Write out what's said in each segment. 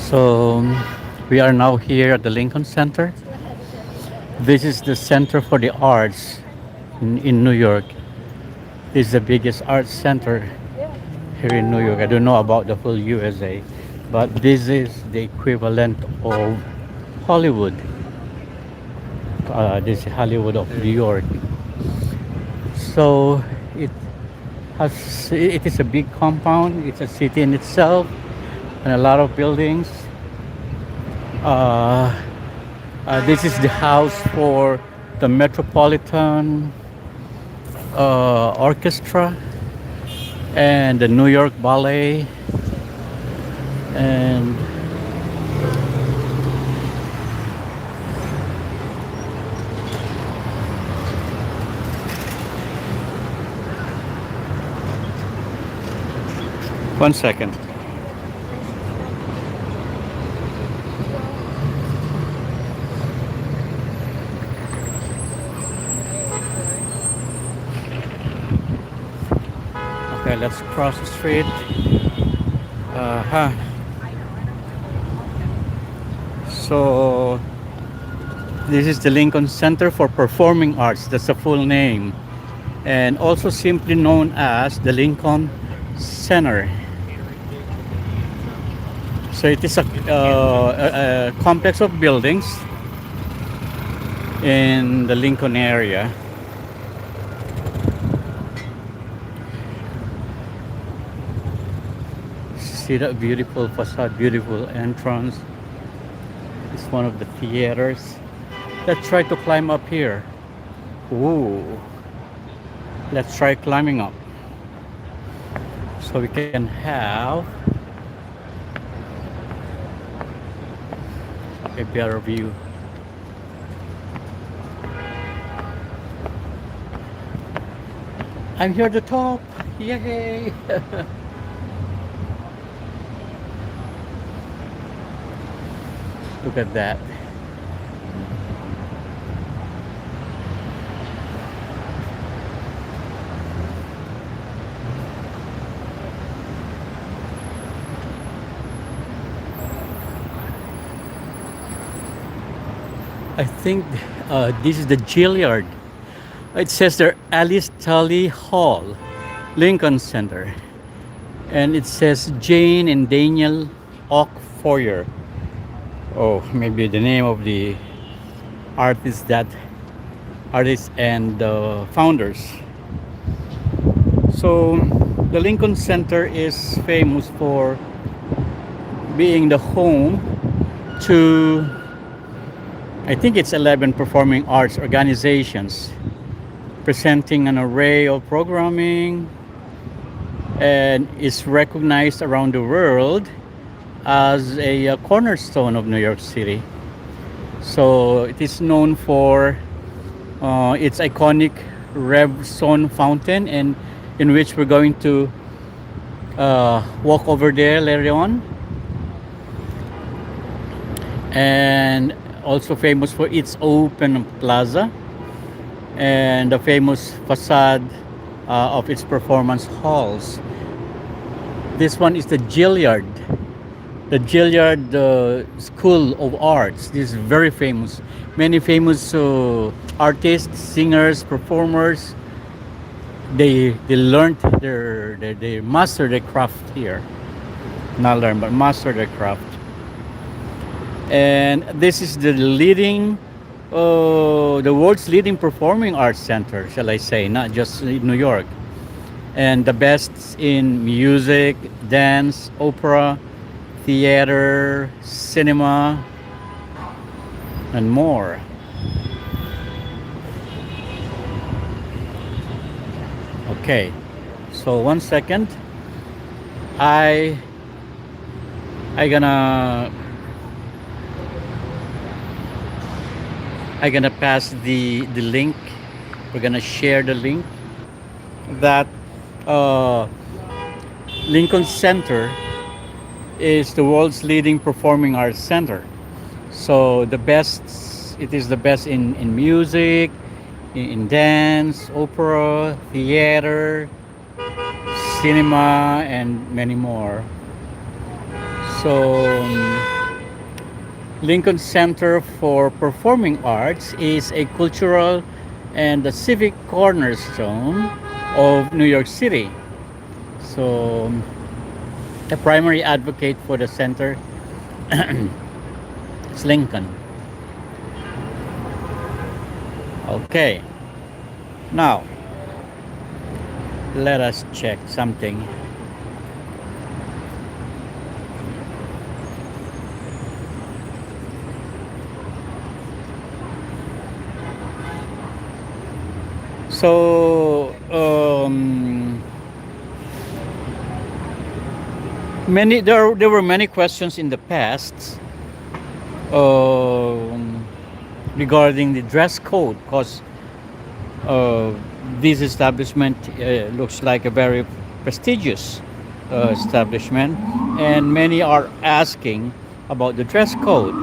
So we are now here at the Lincoln Center. This is the Center for the Arts in New York. This is the biggest arts center here in New York. I don't know about the full USA, but this is the equivalent of Hollywood. This is Hollywood of New York. So it it is a big compound. It's a city in itself, and a lot of buildings. Uh, this is the house for the Metropolitan Orchestra and the New York Ballet. And one second. Okay, let's cross the street. Uh-huh. So this is the Lincoln Center for Performing Arts. That's the full name, and also simply known as the Lincoln Center. So it is a complex of buildings in the Lincoln area. See that beautiful facade, beautiful entrance. It's one of the theaters. Let's try to climb up here. Ooh. Let's try climbing up. So we can have a better view. I'm here at the top. Yay! Look at that. I think this is the Gilliard. It says there Alice Tully Hall, Lincoln Center. And it says Jane and Daniel Ock Foyer. Oh, maybe the name of the artist and founders. So the Lincoln Center is famous for being the home to, I think it's 11 performing arts organizations presenting an array of programming, and is recognized around the world as a cornerstone of New York City. So it is known for its iconic Revson Fountain, and in which we're going to walk over there later on. And also famous for its open plaza and the famous facade of its performance halls. This one is the Gilliard. The Gilliard School of Arts. This is very famous. Many famous artists, singers, performers. They learned they master their craft here. Not learn, but master their craft. And this is the world's leading performing arts center, shall I say, not just in New York. And the best in music, dance, opera, theater, cinema, and more. Okay, so 1 second. I gonna pass the link. We're gonna share the link that Lincoln Center is the world's leading performing arts center. So it is the best in music, in dance, opera, theater, cinema, and many more. So Lincoln Center for Performing Arts is a cultural and a civic cornerstone of New York City. So, the primary advocate for the center is Lincoln. Okay, now let us check something. So, there were many questions in the past regarding the dress code, because this establishment looks like a very prestigious establishment, and many are asking about the dress code.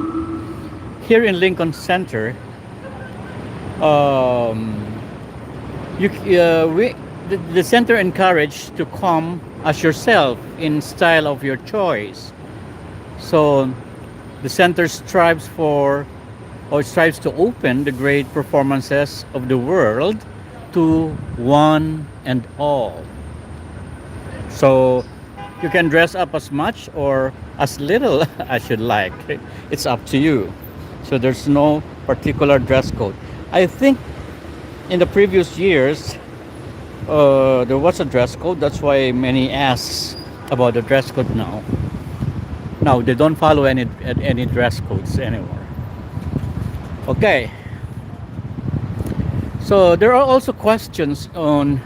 Here in Lincoln Center, um, the center encouraged to come as yourself in style of your choice. So the center strives to open the great performances of the world to one and all. So you can dress up as much or as little as you like. It's up to you. So there's no particular dress code. I think in the previous years, there was a dress code. That's why many ask about the dress code now. Now they don't follow any dress codes anymore. Okay. So there are also questions on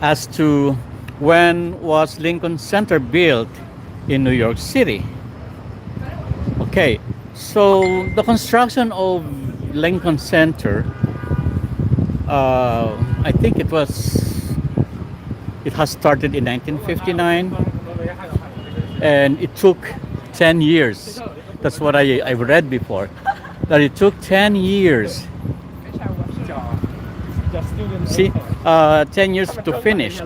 as to when was Lincoln Center built in New York City. Okay. So the construction of Lincoln Center, I think it has started in 1959, and it took 10 years. That's what I read before, that it took 10 years. See, 10 years to finish.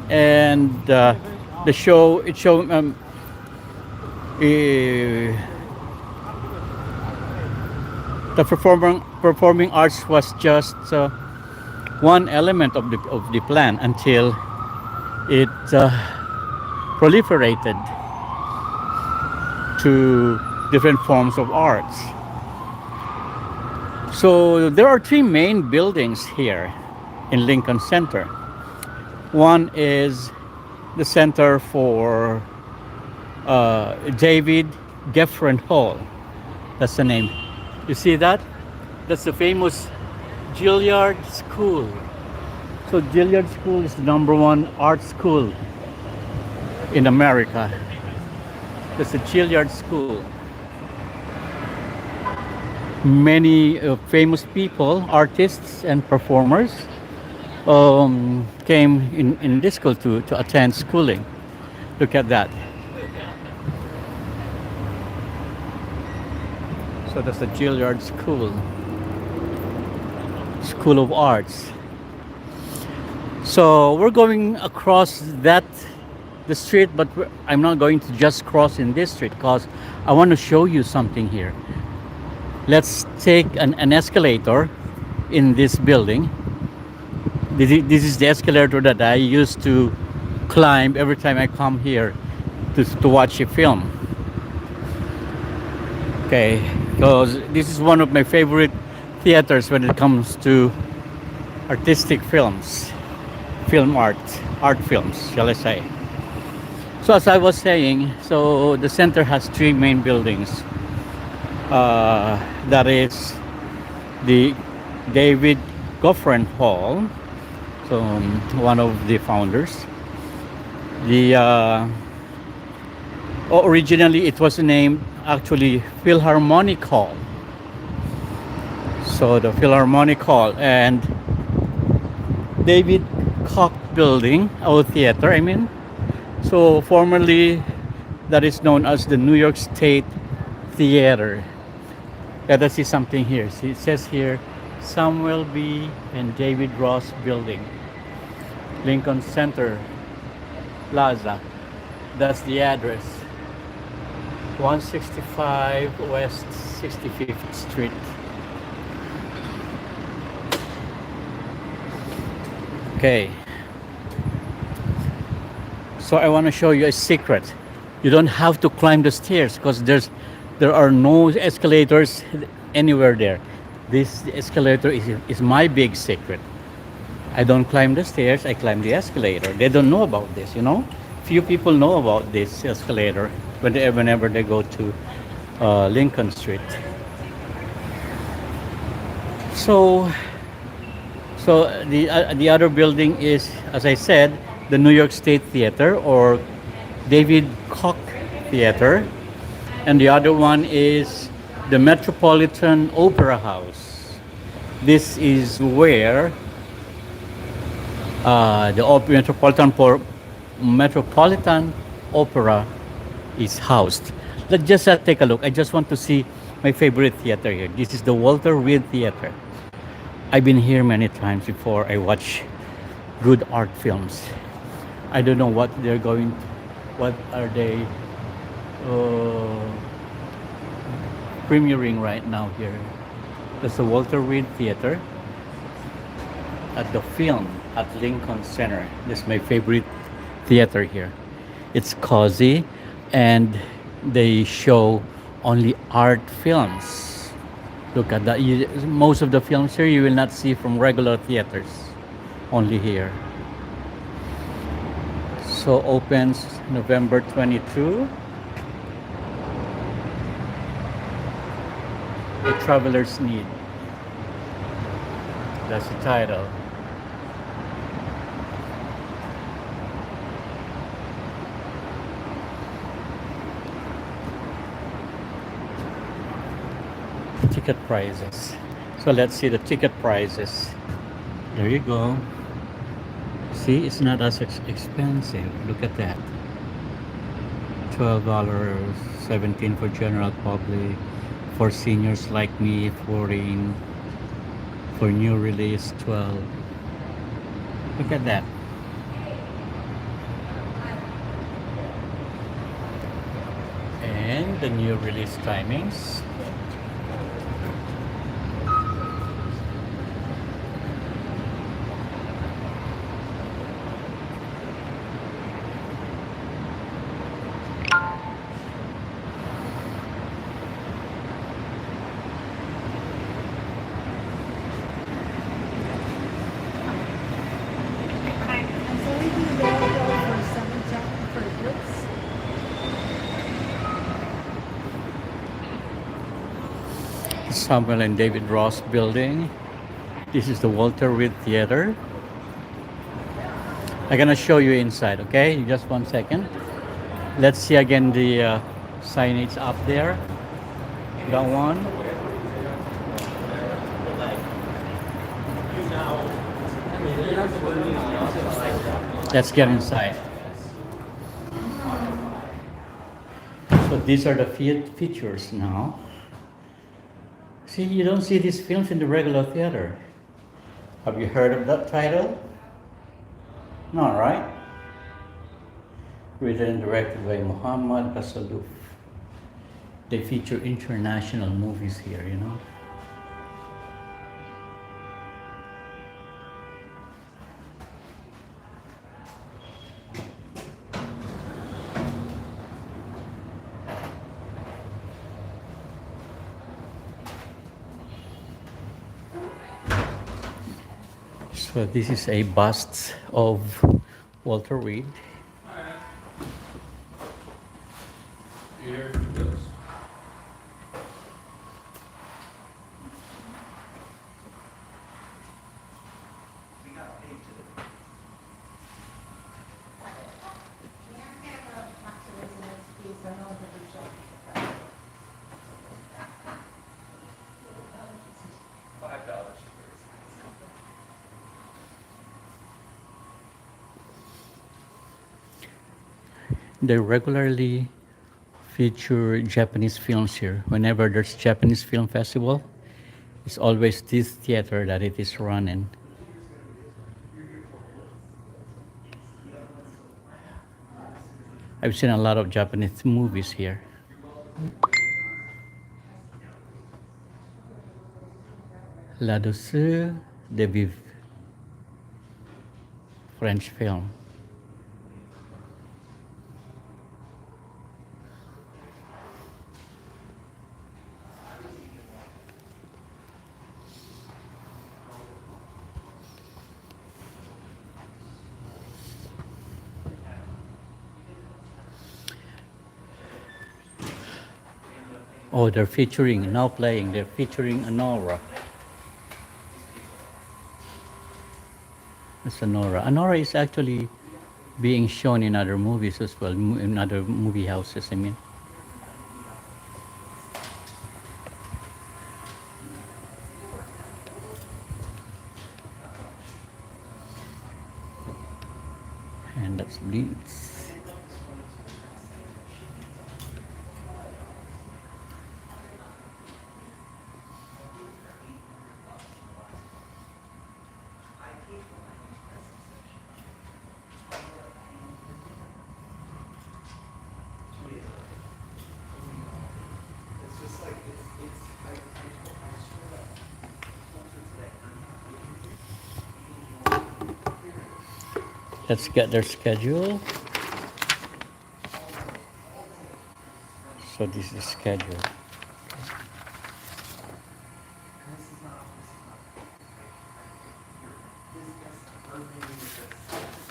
And the show, it showed the performing arts was just one element of the plan until it proliferated to different forms of arts. So there are three main buildings here in Lincoln Center. One is the Center for David Geffen Hall. That's the name. You see that? That's the famous Juilliard School. So Juilliard School is the #1 art school in America. That's the Juilliard School. Many famous people, artists and performers came in this school to attend schooling. Look at that. So that's the Juilliard School. School of Arts. So we're going across the street, but I'm not going to just cross in this street because I want to show you something here. Let's take an escalator in this building. This is the escalator that I used to climb every time I come here to watch a film. Okay, because this is one of my favorite theaters when it comes to artistic films, art films, shall I say. So as I was saying, so the center has three main buildings. That is the David Geffen Hall, so one of the founders. Originally it was named actually Philharmonic Hall. So the Philharmonic Hall and David Koch Building, or theater, I mean. So formerly that is known as the New York State Theater. Let us see something here. See, it says here Samuel B. and David Ross Building, Lincoln Center Plaza. That's the address. 165 West 65th Street. Okay, so I want to show you a secret. You don't have to climb the stairs because there are no escalators anywhere there. This escalator is my big secret. I don't climb the stairs, I climb the escalator. They don't know about this, you know? Few people know about this escalator whenever they go to Lincoln Street. So, the other building is, as I said, the New York State Theater or David Koch Theater, and the other one is the Metropolitan Opera House. This is where the Metropolitan Opera is housed. Let's just take a look. I just want to see my favorite theater here. This is the Walter Reed Theater. I've been here many times before. I watch good art films. I don't know what what are they premiering right now here. That's the Walter Reed Theater at the film at Lincoln Center. This is my favorite theater here. It's cozy and they show only art films. Look at that. Most of the films here you will not see from regular theaters, only here. So opens November 22. A Traveler's Need. That's the title. Ticket prices. So let's see the ticket prices. There you go. See, it's not as expensive. Look at that. $12, 17 for general public. For seniors like me, 14. For new release, 12. Look at that. And the new release timings. Samuel and David Ross building. This is the Walter Reed Theater. I'm gonna show you inside, okay? Just 1 second. Let's see again the signage up there. That one. Let's get inside. So these are the features now. See, you don't see these films in the regular theater. Have you heard of that title? No, right? Written and directed by Muhammad Basaluf. They feature international movies here, you know. So this is a bust of Walter Reed. Here it goes. $5. They regularly feature Japanese films here. Whenever there's Japanese film festival, it's always this theater that it is running. I've seen a lot of Japanese movies here. La douceur de vivre, French film. Oh, they're featuring, now playing, they're featuring Anora. It's Anora. Anora is actually being shown in other movies as well, in other movie houses, I mean. And that's Bleeds. Let's get their schedule. So this is schedule.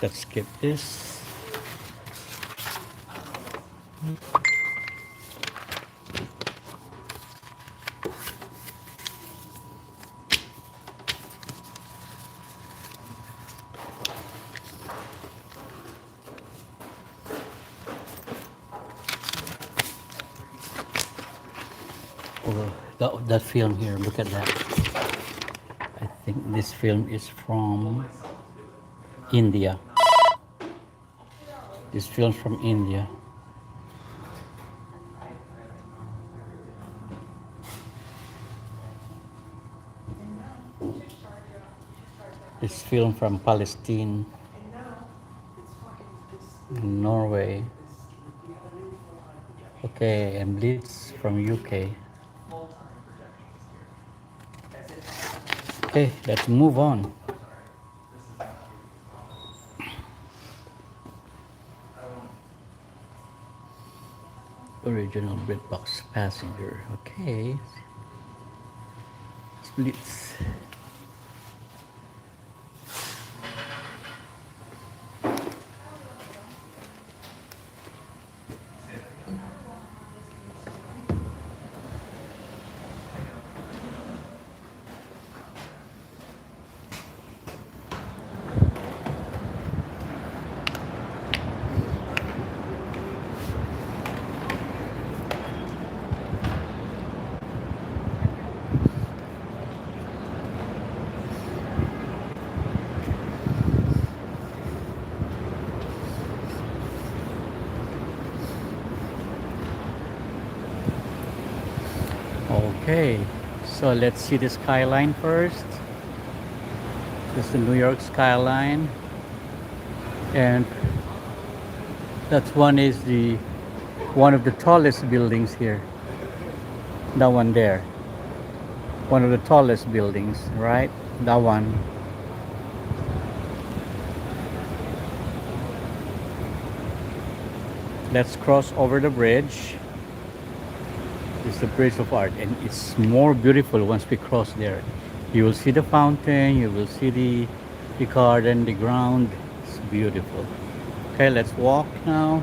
Let's skip this. Oh, that film here, look at that. I think this film is from India. This film's from India. This film from Palestine, Norway. Okay, and Blitz from UK. Okay, let's move on. Original Britbox Passenger. Okay. Splits. Okay, so let's see the skyline first. This is the New York skyline, and that one is one of the tallest buildings here. That one there, one of the tallest buildings, right? That one. Let's cross over the bridge. It's the Bridge of Art, and it's more beautiful once we cross there. You will see the fountain, you will see the garden, the ground. It's beautiful. Okay, let's walk now.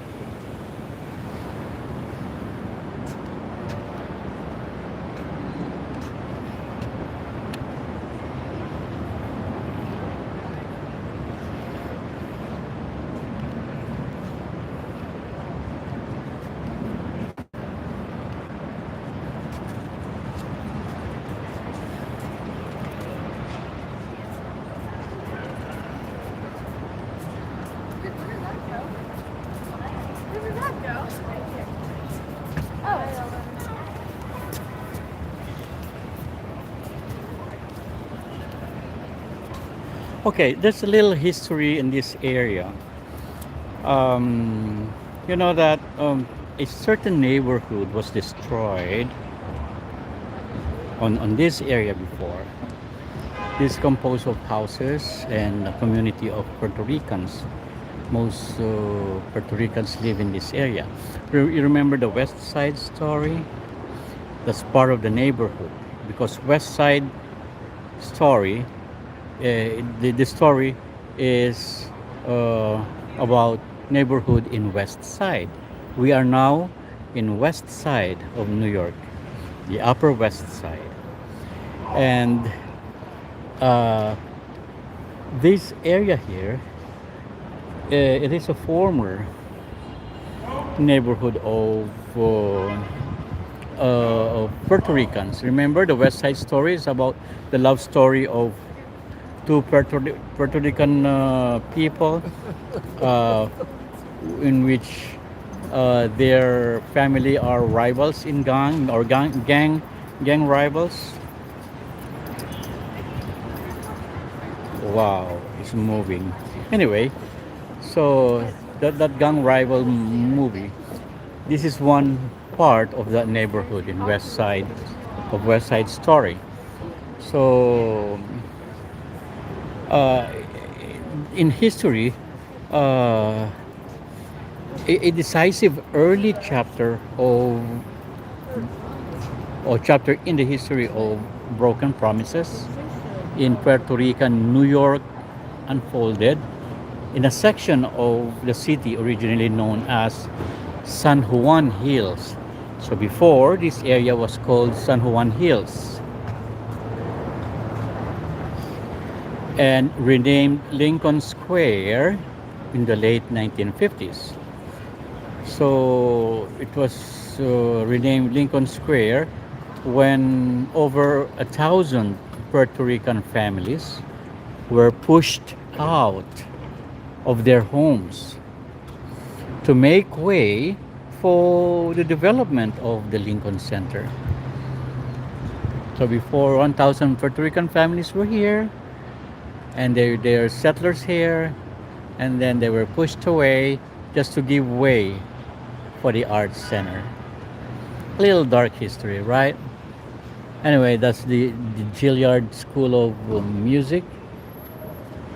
Okay, there's a little history in this area. You know that a certain neighborhood was destroyed on this area before. This is composed of houses and a community of Puerto Ricans. Most Puerto Ricans live in this area. You remember the West Side Story? That's part of the neighborhood because West Side Story, the story is about neighborhood in West Side. We are now in West Side of New York, the Upper West Side, and uh, this area here, it is a former neighborhood of Puerto Ricans. Remember the West Side Story is about the love story of two Puerto Rican people, uh, in which their family are rivals in gang rivals. Wow, it's moving. Anyway, so that gang rival movie. This is one part of that neighborhood in West Side of West Side Story. So uh, in history, uh, a decisive early chapter of or chapter in the history of broken promises in Puerto Rican New York unfolded in a section of the city originally known as San Juan Hills. So before, this area was called San Juan Hills and renamed Lincoln Square in the late 1950s. So it was renamed Lincoln Square when over 1,000 Puerto Rican families were pushed out of their homes to make way for the development of the Lincoln Center. So before 1,000 Puerto Rican families were here and they're settlers here, and then they were pushed away just to give way for the Arts Center. A little dark history, right? Anyway, that's the Gilliard School of Music.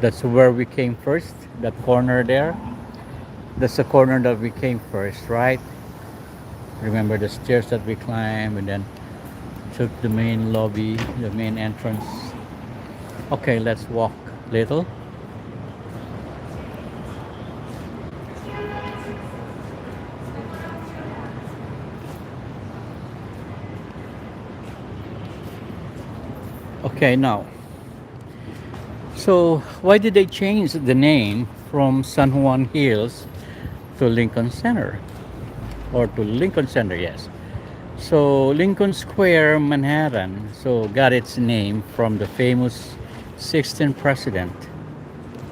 That's where we came first, that corner there. That's the corner that we came first, right? Remember the stairs that we climbed and then took the main lobby, the main entrance. Okay, let's walk a little. Okay, now. So, why did they change the name from San Juan Hills to Lincoln Center? Or to Lincoln Center, yes. So, Lincoln Square, Manhattan, so got its name from the famous 16th president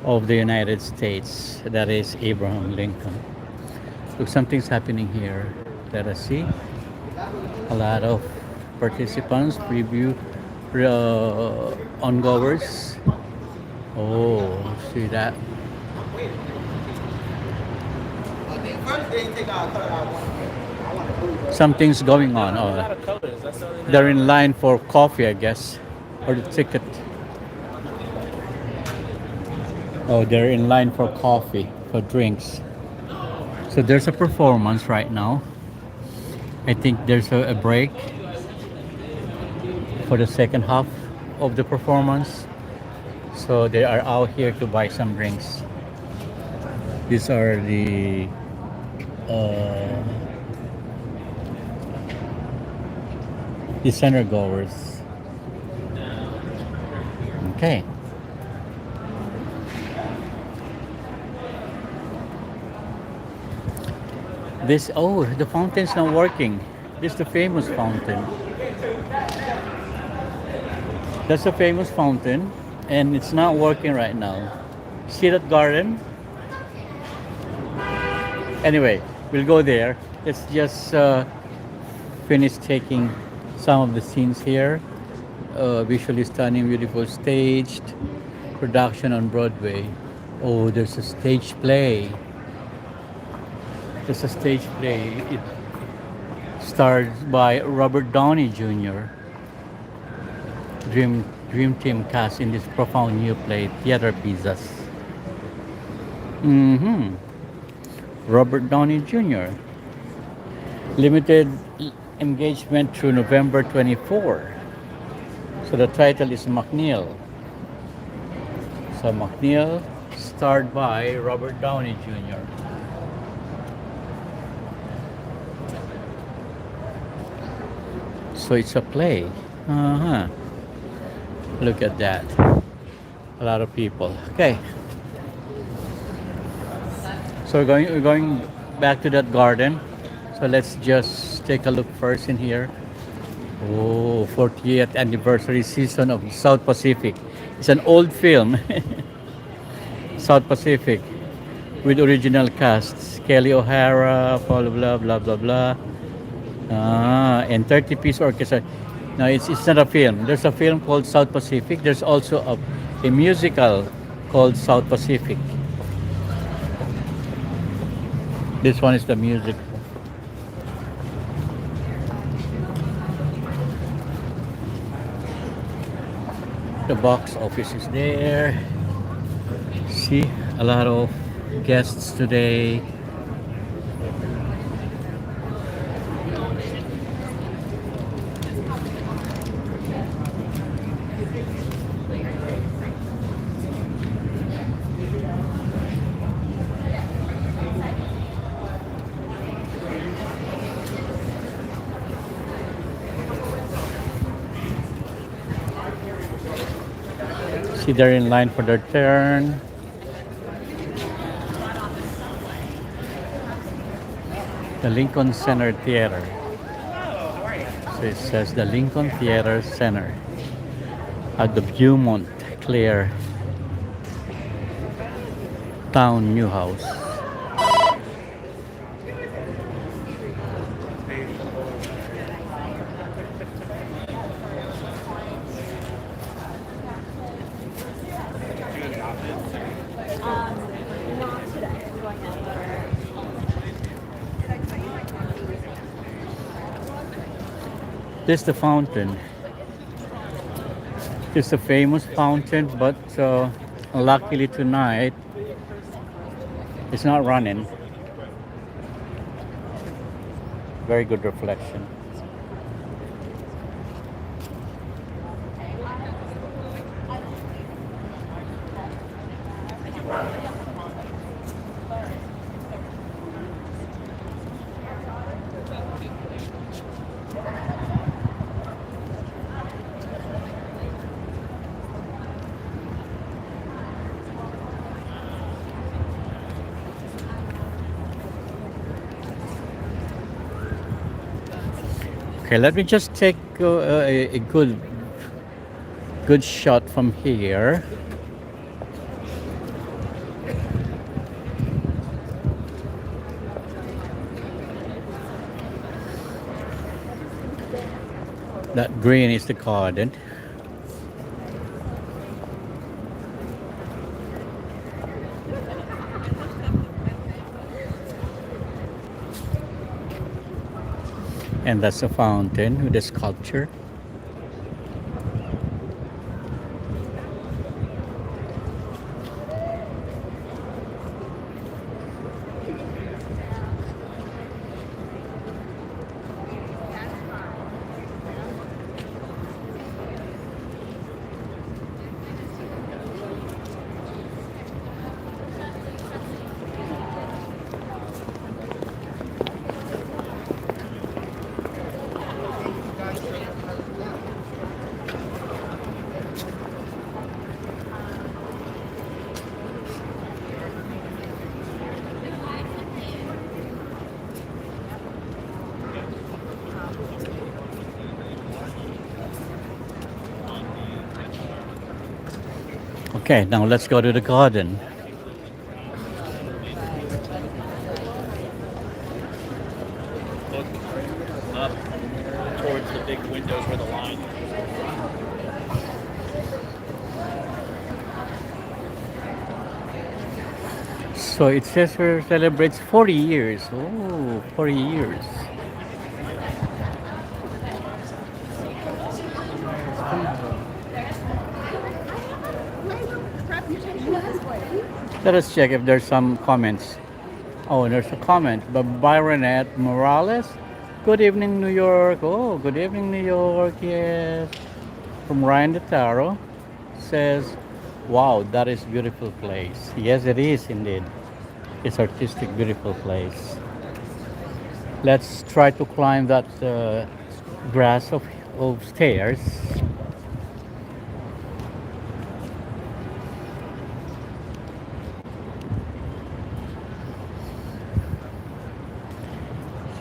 of the United States, that is Abraham Lincoln. Look, something's happening here. Let us see. A lot of participants, preview, ongoers. Oh, see that? Something's going on. Oh, they're in line for coffee, I guess, or the ticket. Oh, they're in line for coffee, for drinks. So there's a performance right now. I think there's a break for the second half of the performance. So they are out here to buy some drinks. These are uh, the center goers. Okay. This, oh, the fountain's not working. This is the famous fountain. That's a famous fountain, and it's not working right now. See that garden? Anyway, we'll go there. Let's just finish taking some of the scenes here. Visually stunning, beautiful staged production on Broadway. Oh, there's a stage play. It's a stage play. It stars by Robert Downey Jr. Dream team cast in this profound new play, Theater Pizzas. Mm-hmm. Robert Downey Jr. Limited engagement through November 24. So the title is McNeil. So McNeil, starred by Robert Downey Jr. So it's a play. Uh-huh. Look at that. A lot of people. Okay. So we're going back to that garden. So let's just take a look first in here. Oh, 40th anniversary season of South Pacific. It's an old film. South Pacific with original casts. Kelly O'Hara, blah blah blah blah blah. And 30-piece orchestra. No, it's not a film. There's a film called South Pacific. There's also a musical called South Pacific. This one is the music. The box office is there. See, a lot of guests today. See, they're in line for their turn. The Lincoln Center Theater. So it says the Lincoln Theater Center at the Beaumont Clare Town New House. This is the fountain. It's a famous fountain, but luckily tonight it's not running. Very good reflection. Okay, let me just take a good shot from here. That green is the garden. And that's a fountain with a sculpture. Okay, now let's go to the garden. Look up towards the big windows where the line is. So it says here celebrates 40 years. Oh, 40 years. Let us check if there's some comments. Oh, there's a comment by Byronette Morales. Good evening, New York. Oh, good evening, New York. Yes. From Ryan de Taro says, wow, that is beautiful place. Yes, it is indeed. It's artistic, beautiful place. Let's try to climb that grass of stairs.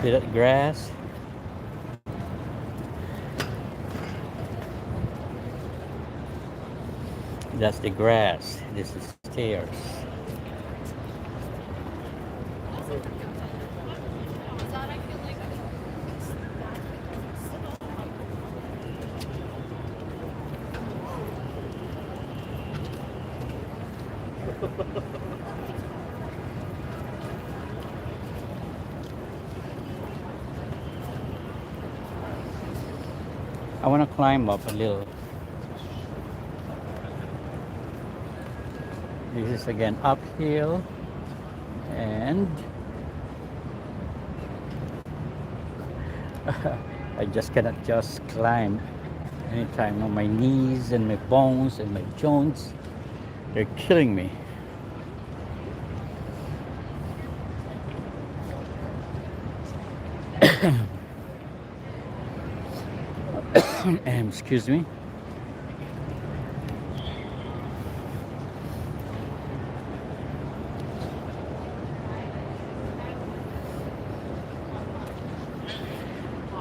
See that grass? That's the grass. This is stairs. I want to climb up a little. This is again uphill and I just cannot just climb anytime. On my knees and my bones and my joints, they're killing me. Excuse me.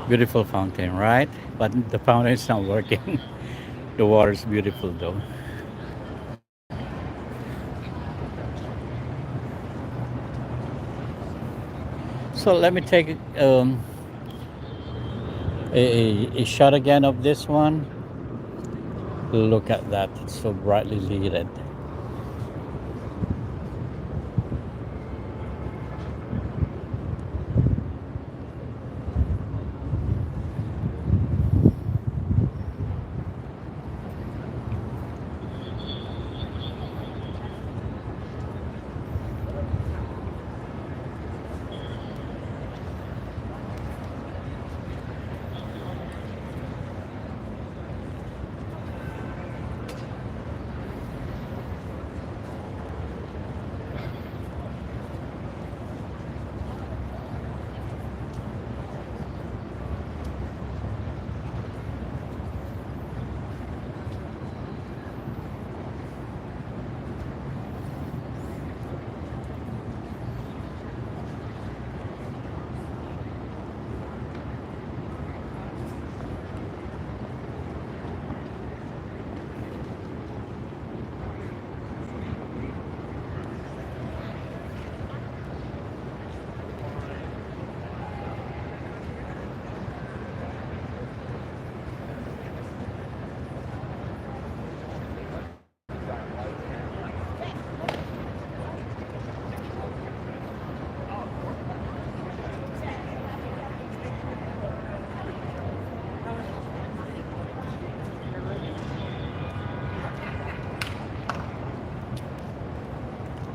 Beautiful fountain, right? But the fountain is not working. The water is beautiful though. So let me take a shot again of this one. Look at that, it's so brightly lit.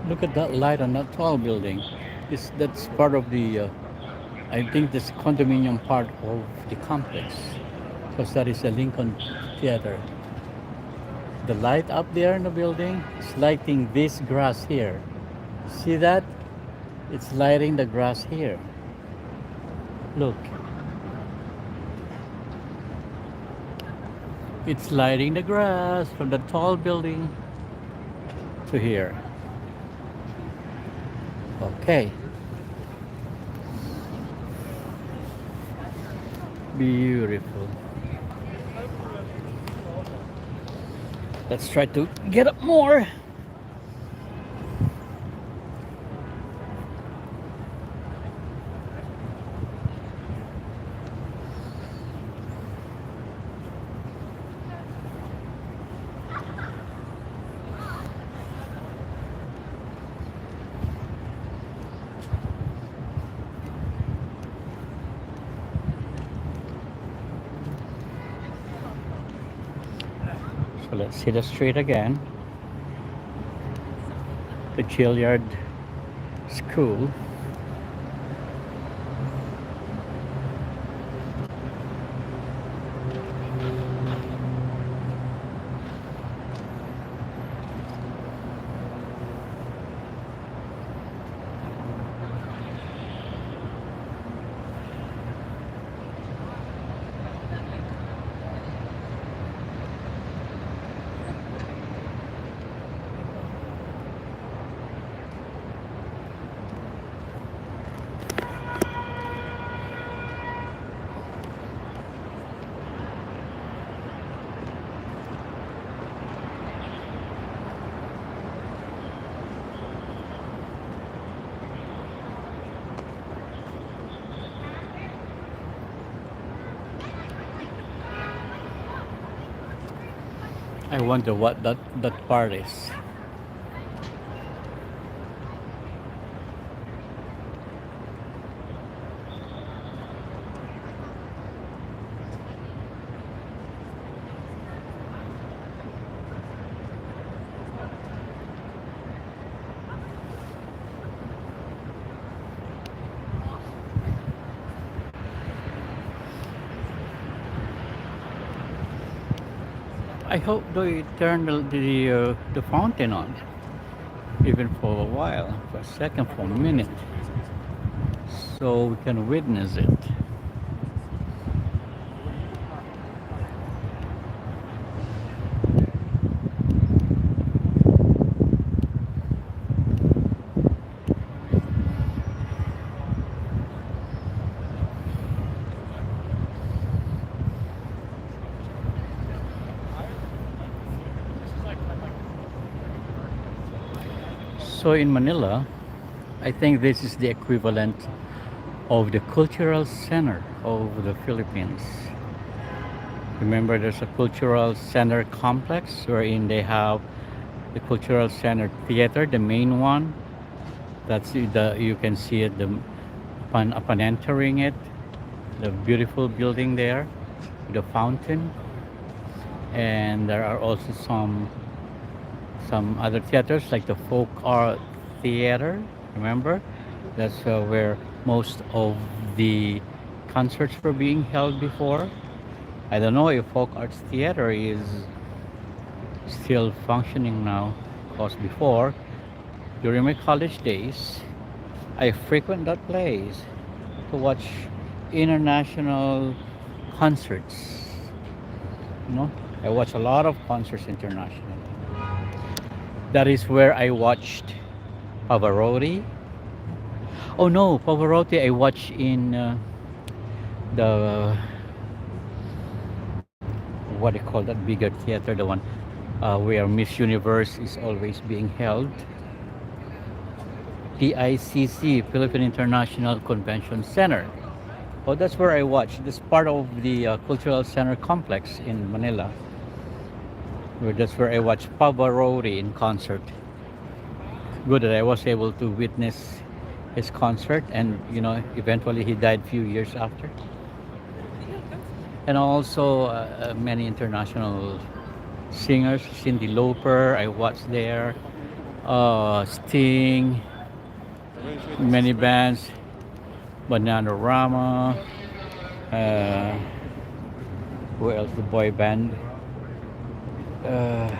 Look at that light on that tall building. That's part of the I think this condominium part of the complex, because that is a Lincoln Theater. The light up there in the building is lighting this grass here. See that? It's lighting the grass here. Look. It's lighting the grass from the tall building to here. Okay. Beautiful. Let's try to get up more. So let's see the street again. The Gilliard School. I wonder what that part is. I hope they turn the fountain on, even for a while, for a second, for a minute, so we can witness it. So in Manila, I think this is the equivalent of the cultural center of the Philippines. Remember, there's a cultural center complex wherein they have the cultural center theater, the main one. That's the you can see it upon entering it, the beautiful building there, the fountain, and there are also some other theaters like the folk art theater. Remember, that's where most of the concerts were being held before. I don't know if folk arts theater is still functioning now, because before, during my college days, I frequent that place to watch international concerts. You know, I watch a lot of concerts internationally. That is where I watched Pavarotti. Oh no, Pavarotti I watched in the what do you call that bigger theater, the one where Miss Universe is always being held. PICC, Philippine International Convention Center. Oh, that's where I watched. This part of the cultural center complex in Manila. That's where I watched Pavarotti in concert. Good that I was able to witness his concert, and eventually he died few years after. And also many international singers, Cindy Lauper, I watched there. Sting, many bands, Bananarama, uh, who else? The boy band, uh,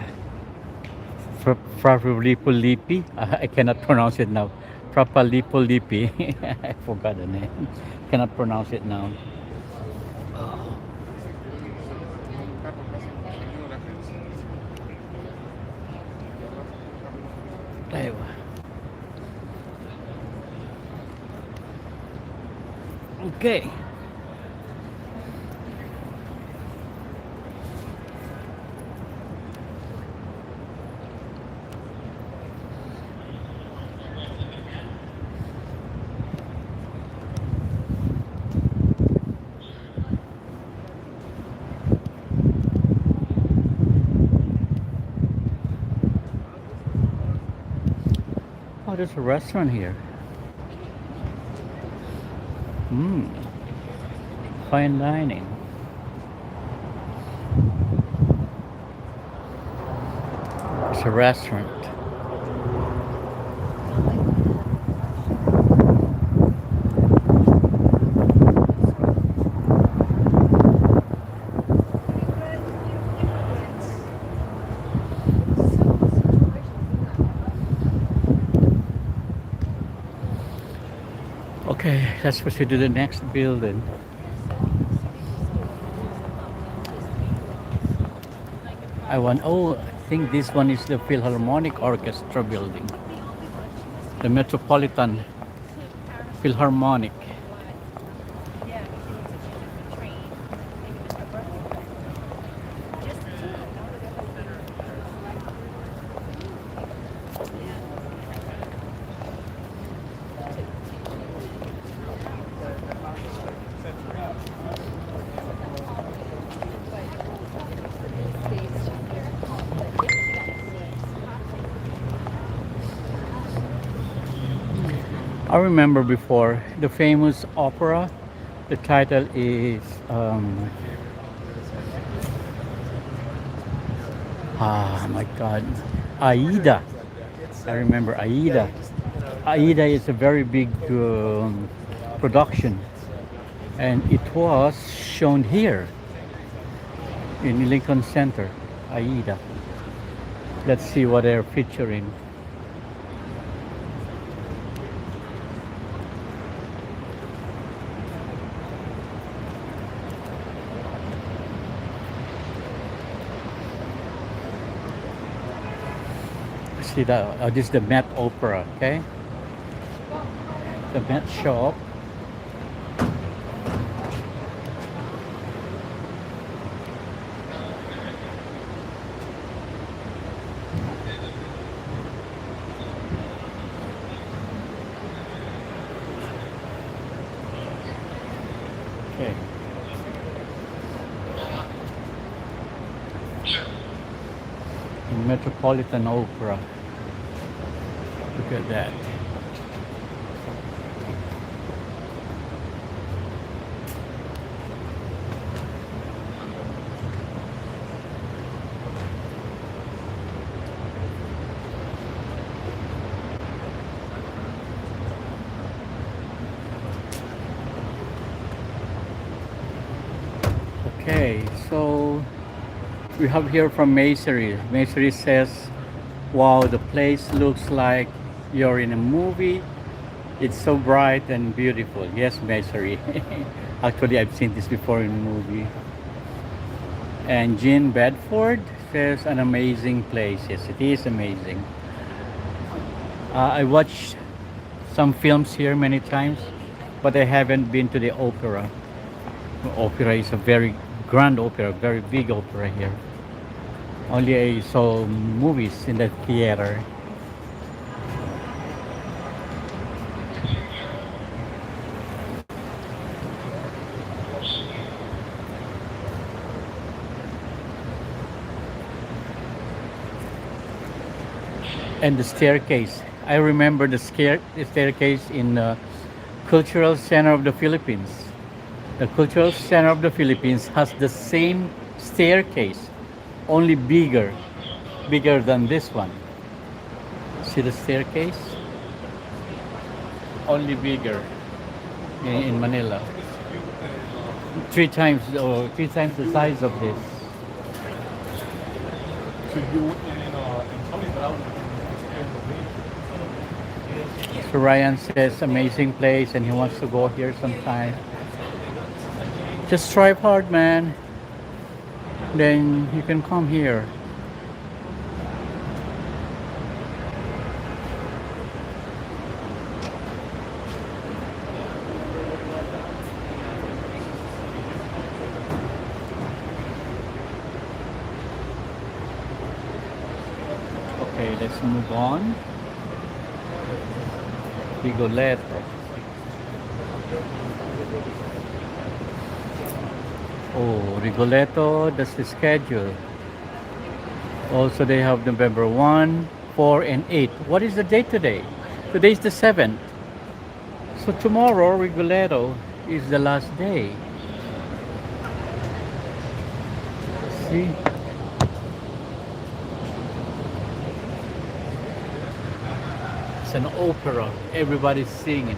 Frapalipulipi. I cannot pronounce it now. Frapalipulipi. I forgot the name. Cannot pronounce it now. Aywa. Okay. Oh, there's a restaurant here. Hmm. Fine dining. It's a restaurant. Okay, let's proceed to the next building. I think this one is the Philharmonic Orchestra building. The Metropolitan Philharmonic. I remember before the famous opera. The title is my God, Aida. I remember Aida. Aida is a very big production, and it was shown here in Lincoln Center. Aida. Let's see what they're featuring. See that this is the Met Opera, okay? The Met shop. Okay. Metropolitan Opera. Look at that. Okay, so we have here from Masonry. Masonry says, wow, the place looks like you're in a movie. It's so bright and beautiful. Yes, Masonry. Actually, I've seen this before in a movie. And Jean Bedford says, an amazing place. Yes, it is amazing. I watched some films here many times, but I haven't been to the opera. Opera is a very grand opera, very big opera here. Only I saw movies in the theater. And the staircase. I remember the staircase in the Cultural Center of the Philippines. The Cultural Center of the Philippines has the same staircase, only bigger than this one. See the staircase? Only bigger in Manila. Three times the size of this. So Ryan says amazing place and he wants to go here sometime. Just strive hard, man. Then you can come here. Okay, let's move on. Rigoletto. Oh, Rigoletto, that's the schedule. Also, they have November 1, 4, and 8. What is the date today? Today is the 7th. So tomorrow, Rigoletto is the last day. See? It's an opera. Everybody's singing.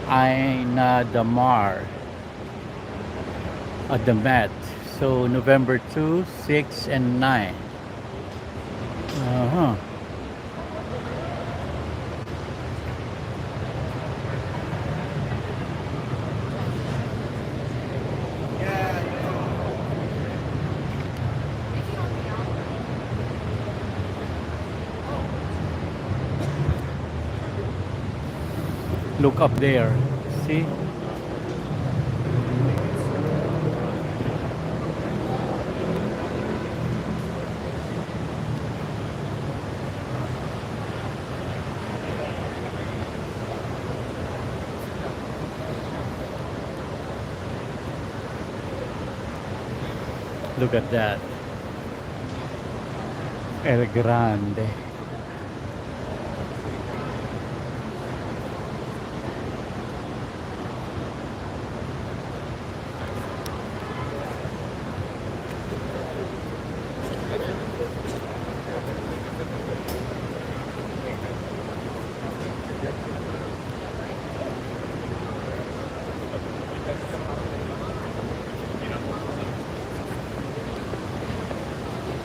Aina Damar at the Met. So November 2, 6, and 9. Uh-huh. Look up there. See? Look at that. El Grande.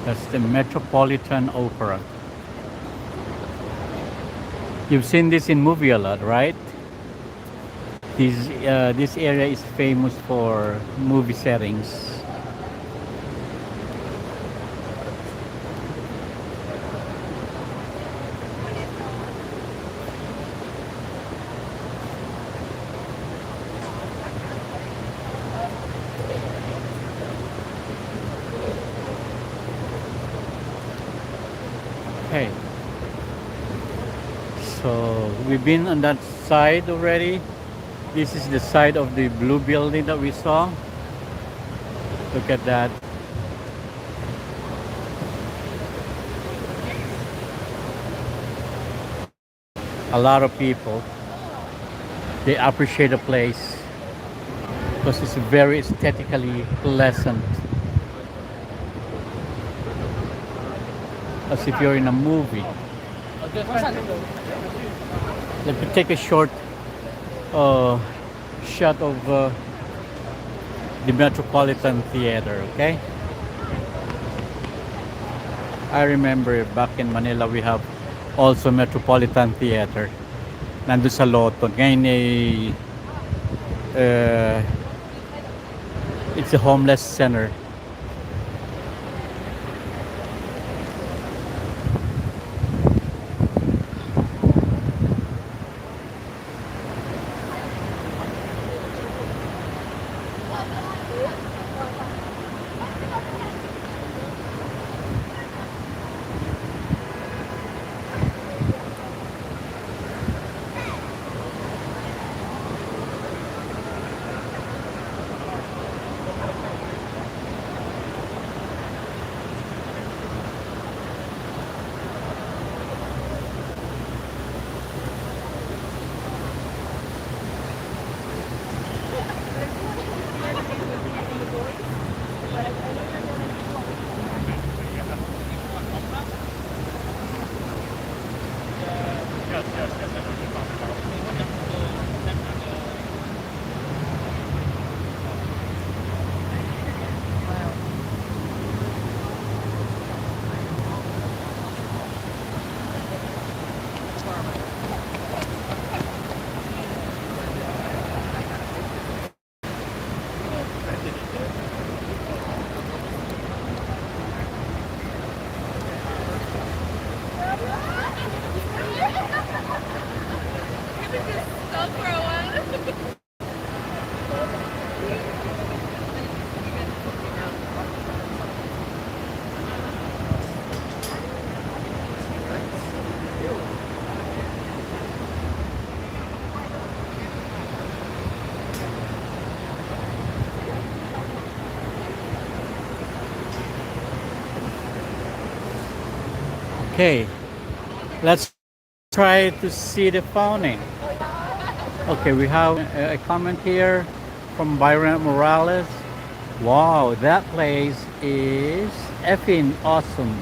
That's the Metropolitan Opera. You've seen this in movie a lot, right? This area is famous for movie settings. Okay, so we've been on that side already. This is the side of the blue building that we saw. Look at that. A lot of people, they appreciate the place because it's very aesthetically pleasant, as if you're in a movie. Let me take a short shot of the Metropolitan Theater, okay? I remember back in Manila we have also Metropolitan Theater. Nandun sa Loton. Ngayon it's a homeless center. Okay, let's try to see the fountain. Okay, we have a comment here from Byron Morales. Wow, that place is effing awesome.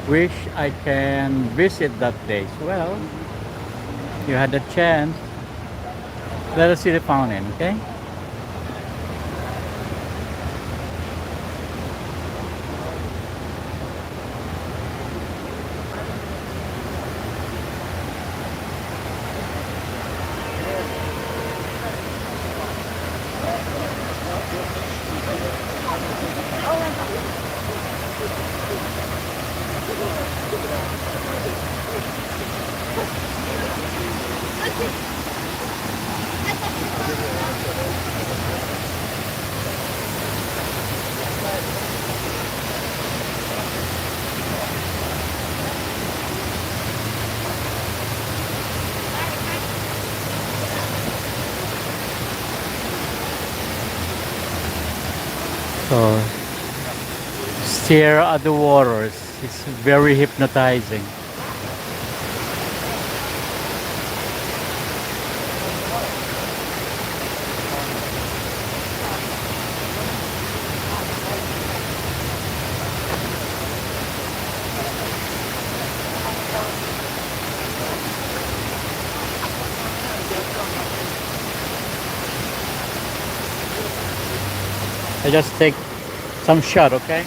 Wish I can visit that place. Well, you had the chance. Let us see the fountain, okay? So, stare at the waters. It's very hypnotizing. I just take some shot, okay?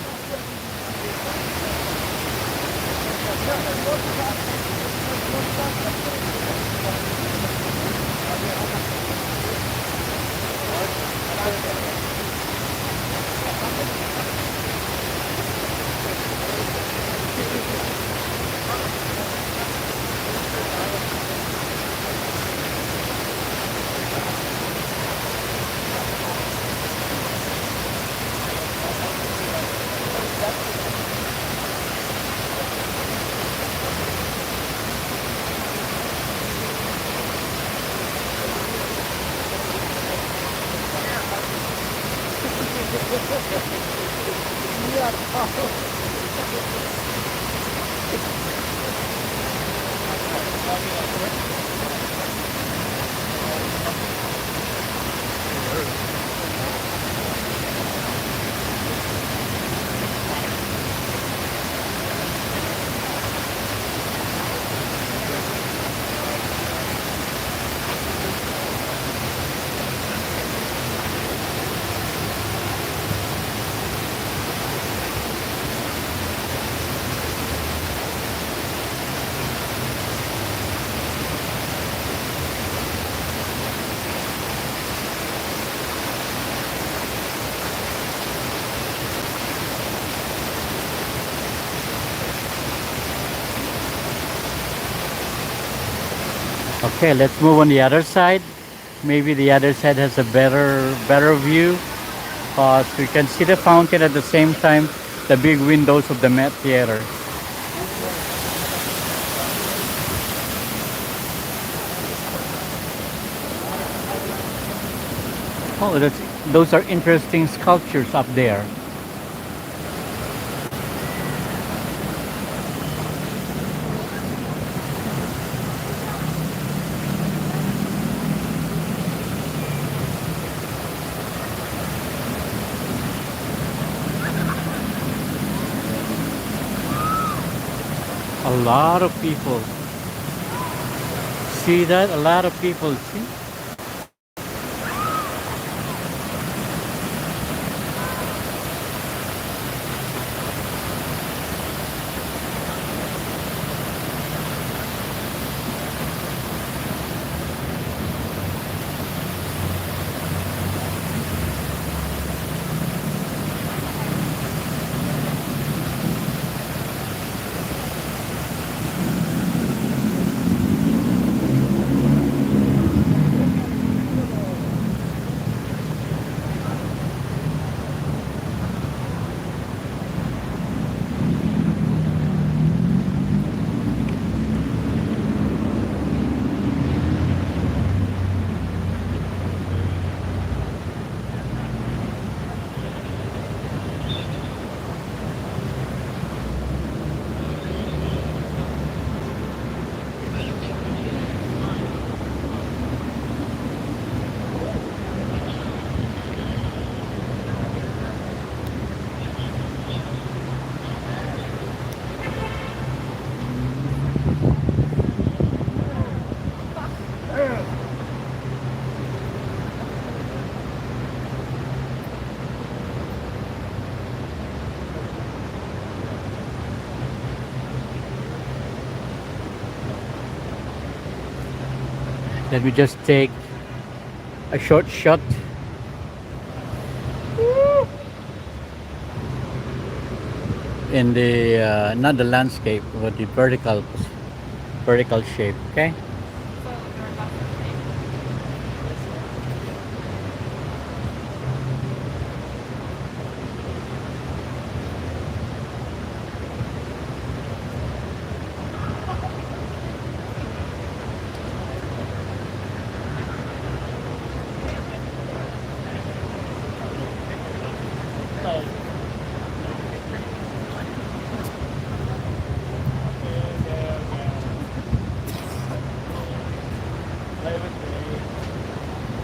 Okay, let's move on the other side. Maybe the other side has a better view. Cause we can see the fountain at the same time, the big windows of the Met Theater. Oh, those are interesting sculptures up there. A lot of people. See that? A lot of people. See? Let me just take a short shot in the not the landscape but the vertical shape. Okay.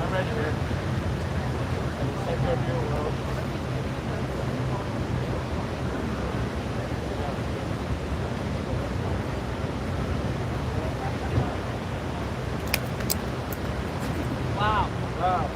I'm right here. Center of your world. Wow. Wow.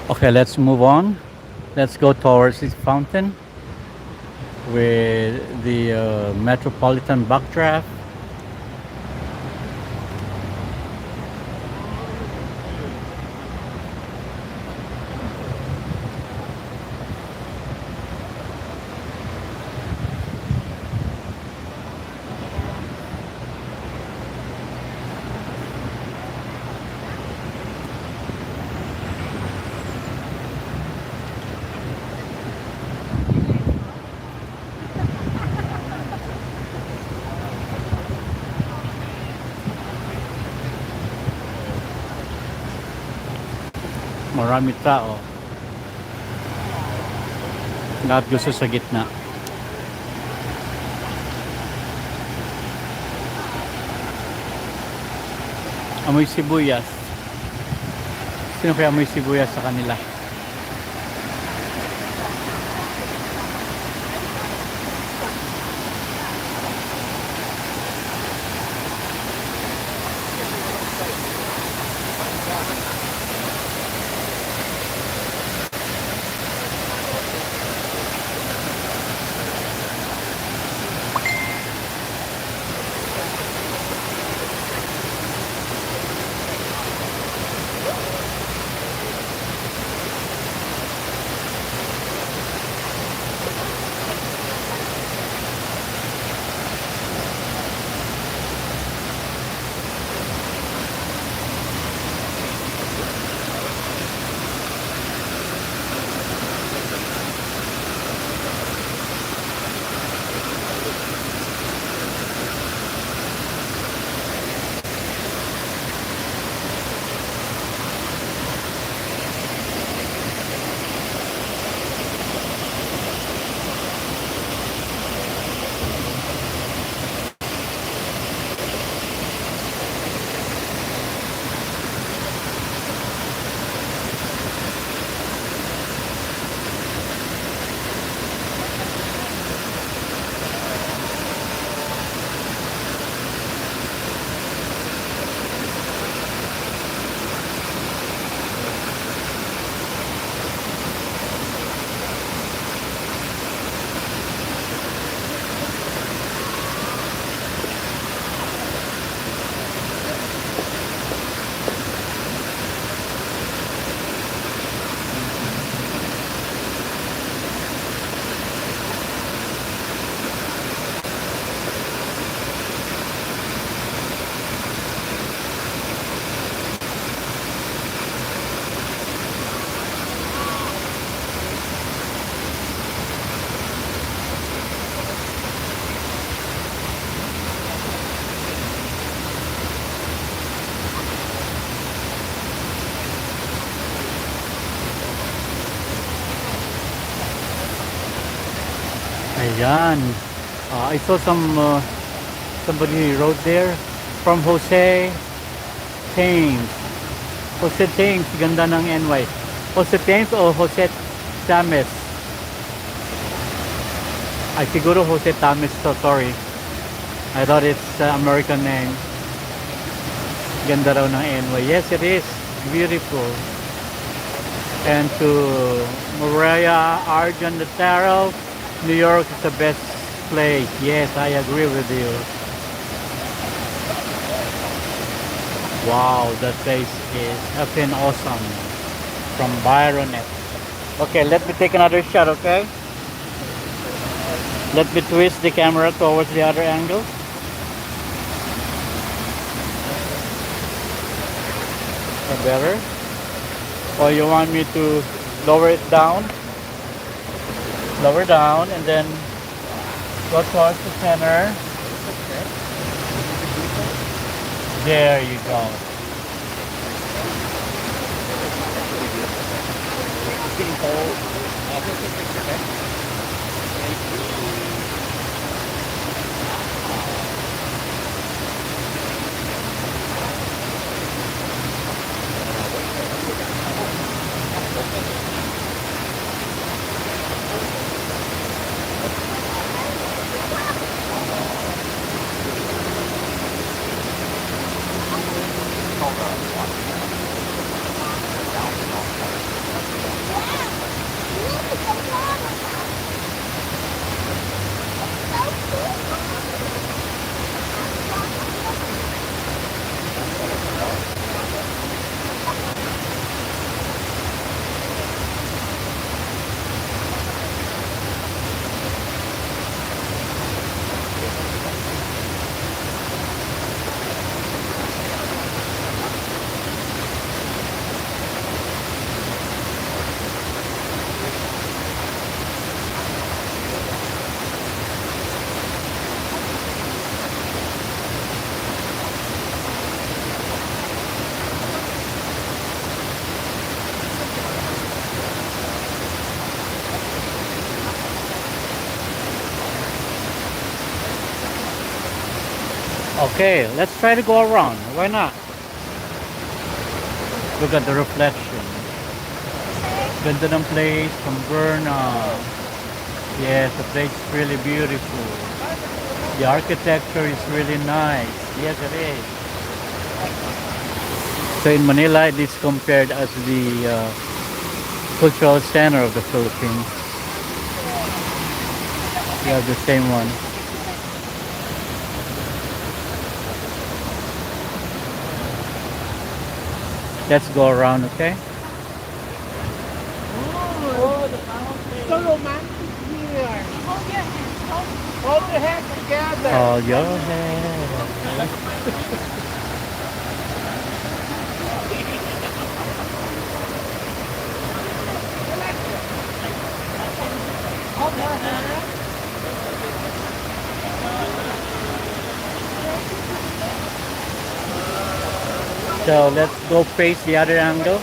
Okay, let's move on. Let's go towards this fountain with the metropolitan backdraft. Marami tao. Lahat gusto sa gitna. Amoy sibuyas. Sino kaya amoy sibuyas sa kanila? Ayan. I saw somebody wrote there. from Jose Thames. Jose Thames, ganda ng NY. Jose Thames o Jose Tames? Ay, siguro Jose Tames to, sorry. I thought it's American name. Ganda raw ng NY. Yes, it is. Beautiful. And to Maria Argent Tarot, New York is the best place. Yes, I agree with you. Wow, that place is effing awesome. From Byronet. Okay, let me take another shot, okay? Let me twist the camera towards the other angle. Or better? Or you want me to lower it down? Lower down and then go towards the center. There you go. Okay, let's try to go around. Why not? Look at the reflection. Ganda ng place from Berna. Yes, the place is really beautiful. The architecture is really nice. Yes, it is. So in Manila, it is compared as the cultural center of the Philippines. We have the same one. Let's go around, okay? Oh, the fountain. So romantic here. Oh, yeah. Hold your hands together. Hold your head. Hold your hands. So let's go face the other angle.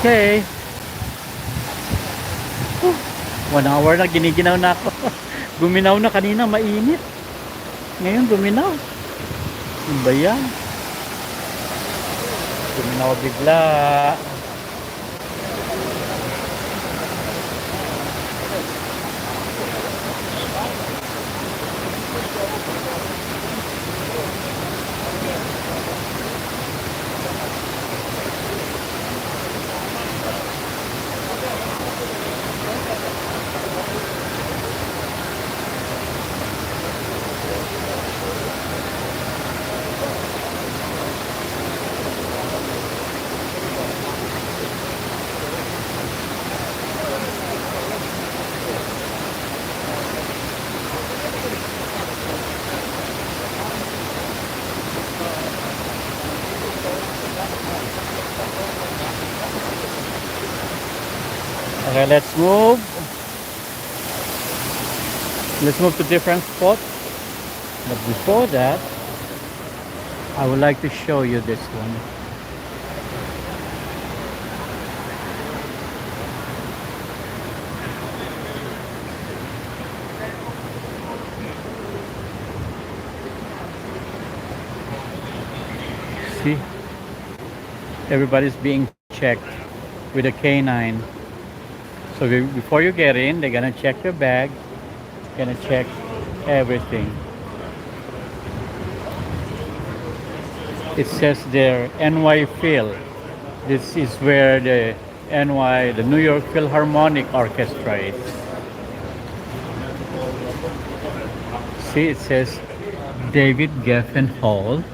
Okay. 1 hour na, giniginaw na ako. Guminaw na kanina, mainit. Ngayon, guminaw. Ano ba yan? Guminaw bigla. Okay, let's move. Let's move to different spot. But before that, I would like to show you this one. See? Everybody's being checked with a canine. So before you get in, they're gonna check your bag, gonna check everything. It says there NY Phil. This is where the the New York Philharmonic Orchestra is. See, it says David Geffen Hall,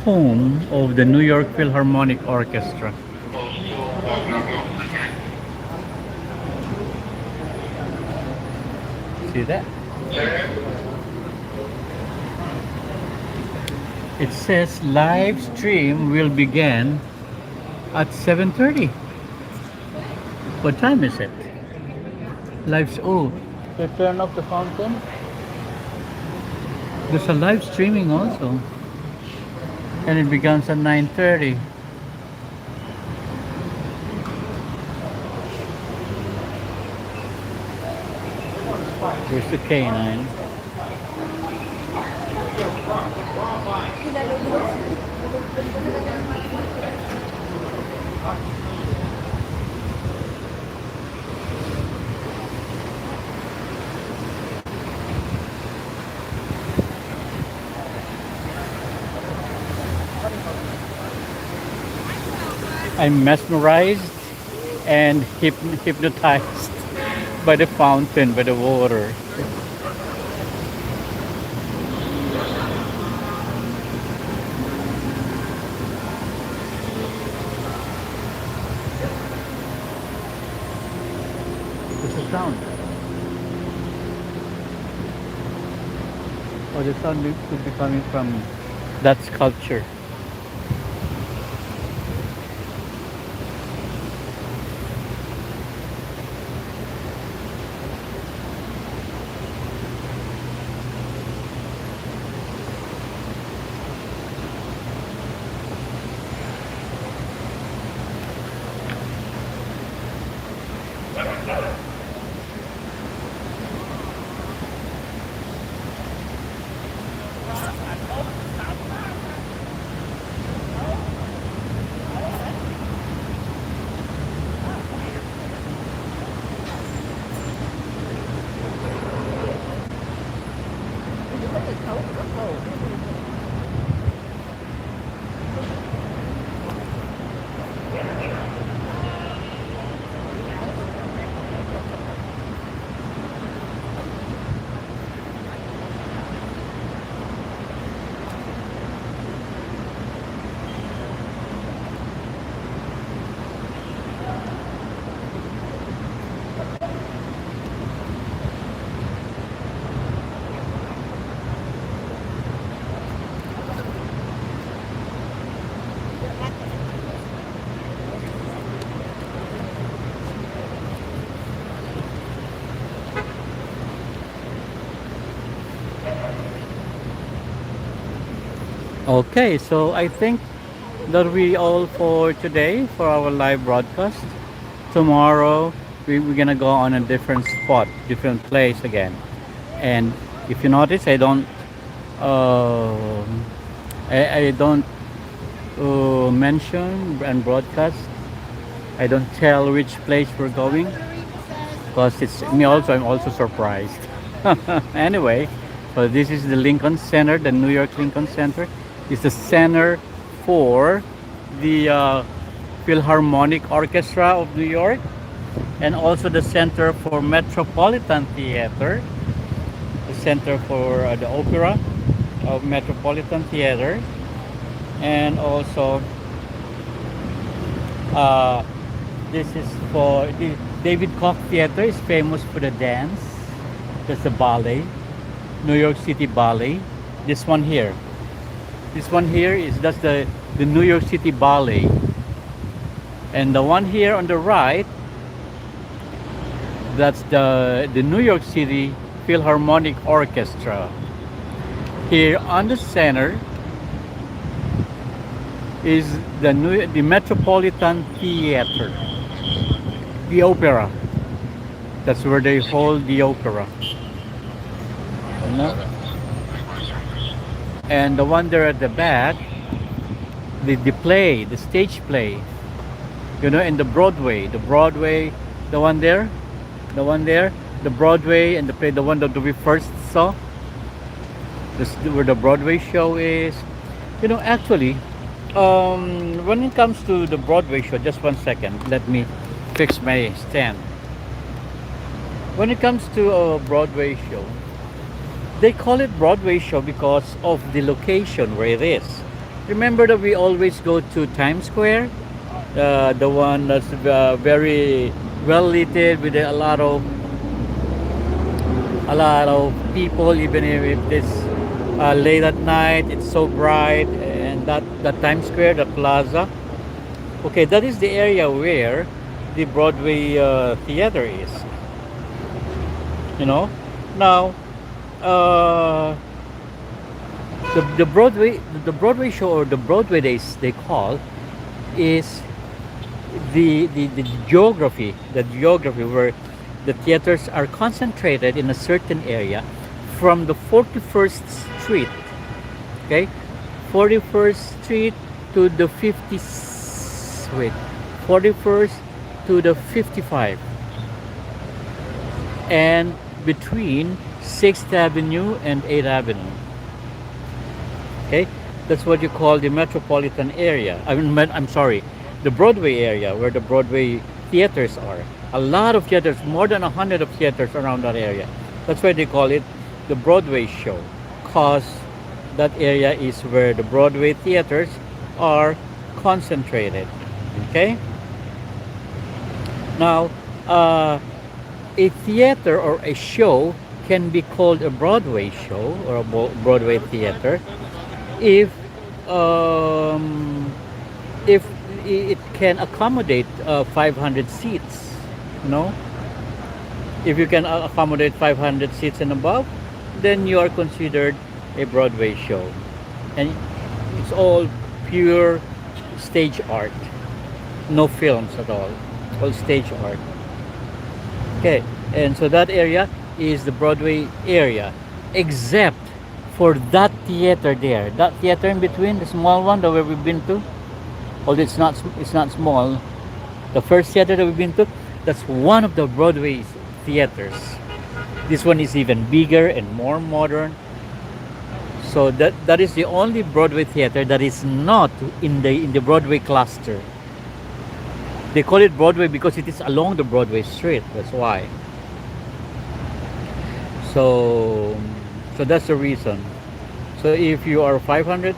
home of the New York Philharmonic Orchestra. See that? It says live stream will begin at 7:30. What time is it? Oh, they turn off the fountain. There's a live streaming also. And it begins at 9:30. Here's the canine. I'm mesmerized and hypnotized by the fountain, by the water. What's the sound? Oh, the sound could be coming from that sculpture. Okay, so I think that we all for today for our live broadcast. tomorrow we're gonna go on a different spot, different place again. And if you notice, uh, I don't mention and broadcast. I don't tell which place we're going because it's me also. I'm also surprised. Anyway, so this is the Lincoln Center, the New York Lincoln Center. It's the center for the Philharmonic Orchestra of New York, and also the center for Metropolitan Theater, the center for the opera of Metropolitan Theater, and also uh, this is for the David Koch Theater is famous for the dance. That's the ballet, New York City Ballet. This one here, this one here is that's the New York City Ballet, and the one here on the right, that's the New York City Philharmonic Orchestra. Here on the center is the Metropolitan Theater, the opera. That's where they hold the opera. You know? And the one there at the back, the play, the stage play. You know, in the Broadway, the one there, the one there, the Broadway and the play, the one that we first saw. This where the Broadway show is. You know, actually, when it comes to the Broadway show, just one second, let me fix my stand. When it comes to a Broadway show, they call it Broadway show because of the location where it is. Remember that we always go to Times Square, the one that's very well lit with a lot of people, even if it's late at night. It's so bright, and that Times Square, the plaza. Okay, that is the area where the Broadway theater is. You know, now uh, the Broadway show or the Broadway days they call is the geography where the theaters are concentrated in a certain area from the 41st Street, okay, 41st Street to the 50th, wait, 41st to the 55, and between 6th Avenue and 8th Avenue. Okay, that's what you call the metropolitan area. I'm sorry, the Broadway area where the Broadway theaters are. A lot of theaters, more than 100 of theaters around that area. That's why they call it the Broadway show, cause that area is where the Broadway theaters are concentrated. Okay. Now, a theater or a show can be called a Broadway show or a Broadway theater if um, if it can accommodate 500 seats. No, if you can accommodate 500 seats and above, then you are considered a Broadway show, and it's all pure stage art, no films at all, all stage art. Okay, and so that area is the Broadway area, except for that theater there, that theater in between, the small one that we've been to. Although it's not small. The first theater that we've been to, that's one of the Broadway theaters. This one is even bigger and more modern. So that is the only Broadway theater that is not in the Broadway cluster. They call it Broadway because it is along the Broadway street. That's why. So that's the reason. So if you are 500,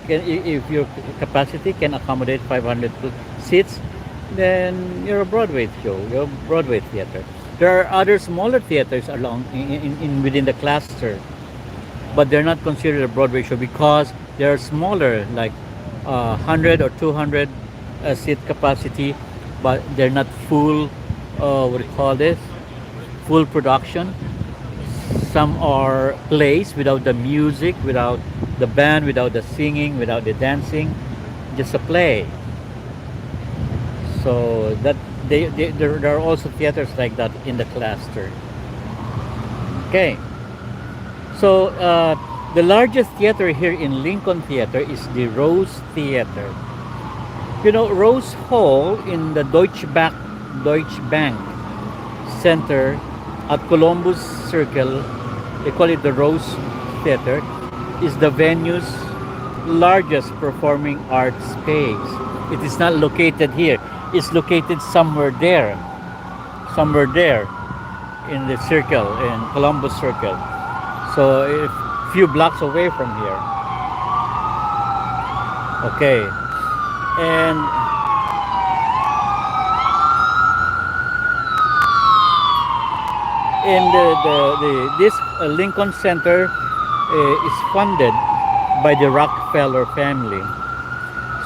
if your capacity can accommodate 500 seats, then you're a Broadway show. You're a Broadway theater. There are other smaller theaters along in within the cluster, but they're not considered a Broadway show because they're smaller, like 100 or 200 seat capacity, but they're not full. What do you call this? Full production. Some are plays without the music, without the band, without the singing, without the dancing, just a play. So there are also theaters like that in the cluster. Okay, so the largest theater here in Lincoln Theater is the Rose Theater. You know, Rose Hall in the Deutsche Bank Center at Columbus Circle, they call it the Rose Theater, is the venue's largest performing arts space. It is not located here. It's located somewhere there in the circle, in Columbus Circle. So a few blocks away from here. Okay. And in this Lincoln Center is funded by the Rockefeller family.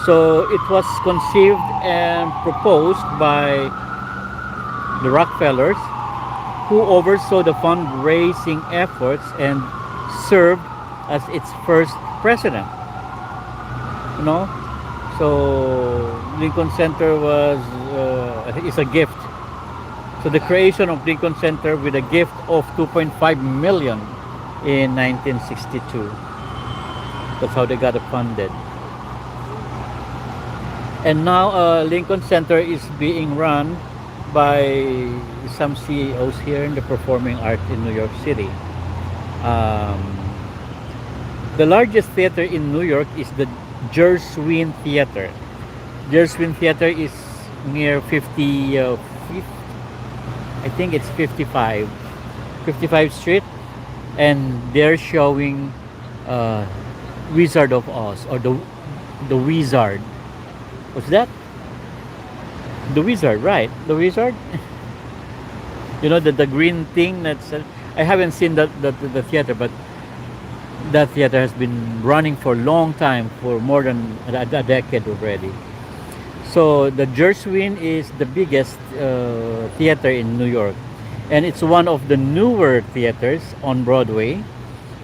So it was conceived and proposed by the Rockefellers, who oversaw the fundraising efforts and served as its first president. You know, so Lincoln Center is a gift. So the creation of Lincoln Center with a gift of 2.5 million in 1962. That's how they got it funded. And now Lincoln Center is being run by some CEOs here in the performing arts in New York City. The largest theater in New York is the Gershwin Theater. Gershwin Theater is near 50, I think it's 55 Street, and they're showing Wizard of Oz, or the Wizard. What's that? The Wizard, right? The Wizard. You know, the green thing that's. I haven't seen the theater, but that theater has been running for a long time, for more than a decade already. So the Gershwin is the biggest theater in New York, and it's one of the newer theaters on Broadway,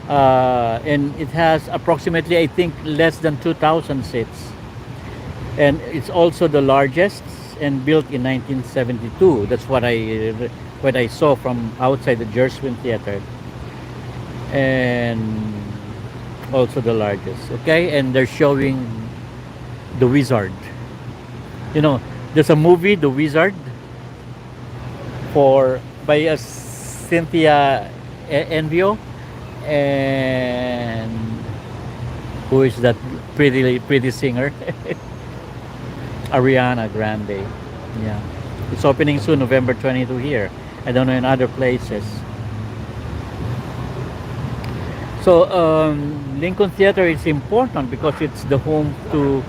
and it has approximately, I think, less than 2,000 seats, and it's also the largest, and built in 1972. That's what I saw from outside the Gershwin Theater, and also the largest. Okay, and they're showing The Wizard. You know, there's a movie, The Wizard, by Cynthia Envio, and who is that pretty singer? Ariana Grande. Yeah, it's opening soon, November 22 here. I don't know in other places. So Lincoln Theater is important because it's the home to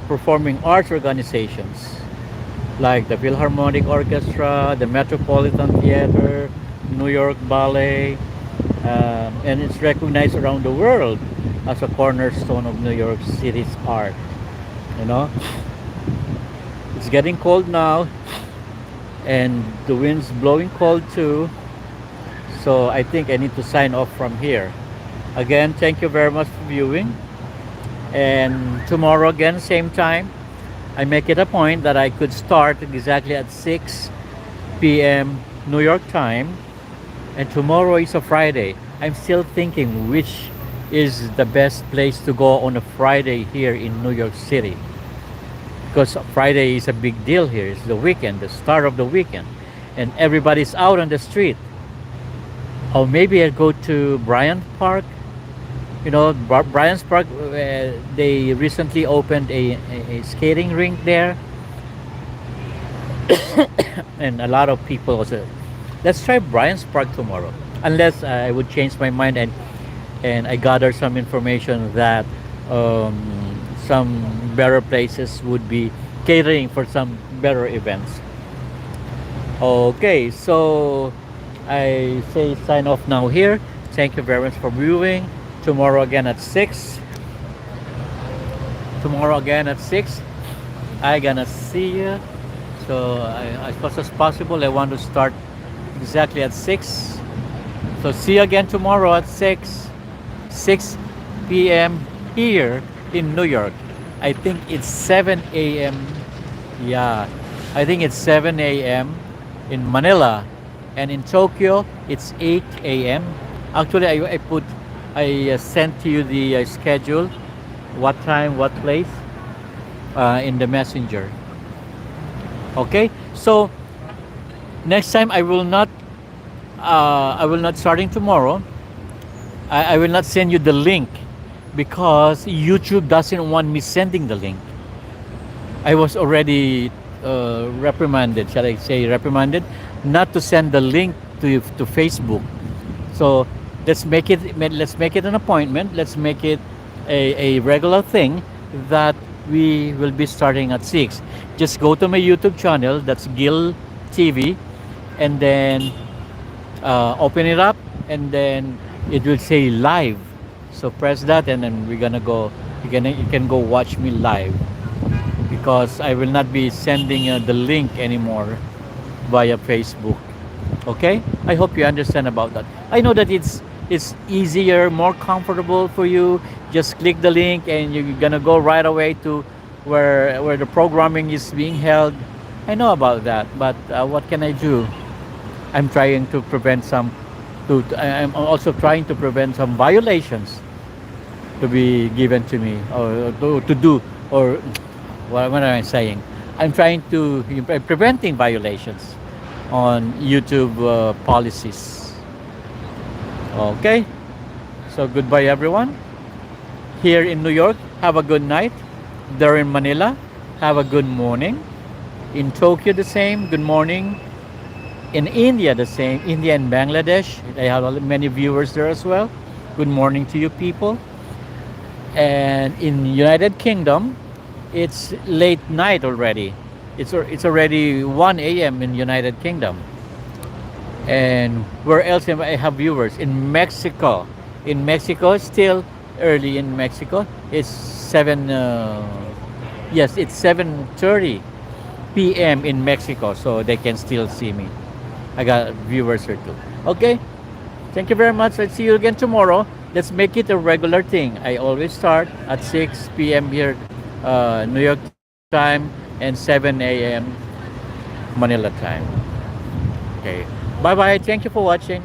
performing arts organizations like the Philharmonic Orchestra, the Metropolitan Theater, New York Ballet, and it's recognized around the world as a cornerstone of New York City's art. You know, it's getting cold now, and the wind's blowing cold too. So I think I need to sign off from here. Again, thank you very much for viewing. And tomorrow again, same time, I make it a point that I could start exactly at 6 p.m. New York time. And tomorrow is a Friday. I'm still thinking which is the best place to go on a Friday here in New York City. Because Friday is a big deal here. It's the weekend, the start of the weekend. And everybody's out on the street. Or maybe I go to Bryant Park. You know, Bryant's Park, they recently opened a skating rink there. And a lot of people also, let's try Bryant's Park tomorrow. Unless I would change my mind and I gather some information that some better places would be catering for some better events. Okay, so I say sign off now here. Thank you very much for viewing. Tomorrow again at 6. Tomorrow again at 6. I gonna see you. So as fast as possible, I want to start exactly at 6. So see you again tomorrow at 6 p.m. here in New York. I think it's 7 a.m. Yeah, I think it's 7 a.m. in Manila, and in Tokyo it's 8 a.m. Actually, I sent to you the schedule, what time, what place, in the messenger. Okay, so next time I will not starting tomorrow. I will not send you the link because YouTube doesn't want me sending the link. I was already reprimanded, shall I say reprimanded, not to send the link to Facebook. So let's make it an appointment. Let's make it a regular thing that we will be starting at 6. Just go to my YouTube channel, that's Gil TV, and then open it up, and then it will say live. So press that, and then we're gonna go. You can go watch me live because I will not be sending the link anymore via Facebook. Okay? I hope you understand about that. I know that it's easier, more comfortable for you. Just click the link, and you're gonna go right away to where the programming is being held. I know about that, but what can I do? I'm trying to prevent some. I'm also trying to prevent some violations to be given to me, or to do, or what am I saying? I'm trying to preventing violations on YouTube policies. Okay, so goodbye everyone. Here in New York, have a good night. There in Manila, have a good morning. In Tokyo, the same. Good morning. In India, the same. India and Bangladesh, I have many viewers there as well. Good morning to you people. And in United Kingdom, it's late night already. It's already 1 a.m. in United Kingdom. And where else am I have viewers? In Mexico. In Mexico, it's still early in Mexico. It's 7. Yes, it's 7:30 p.m. in Mexico, so they can still see me. I got viewers here too. Okay, thank you very much. I'll see you again tomorrow. Let's make it a regular thing. I always start at 6 p.m. here, New York time, and 7 a.m. Manila time. Okay, bye bye. Thank you for watching.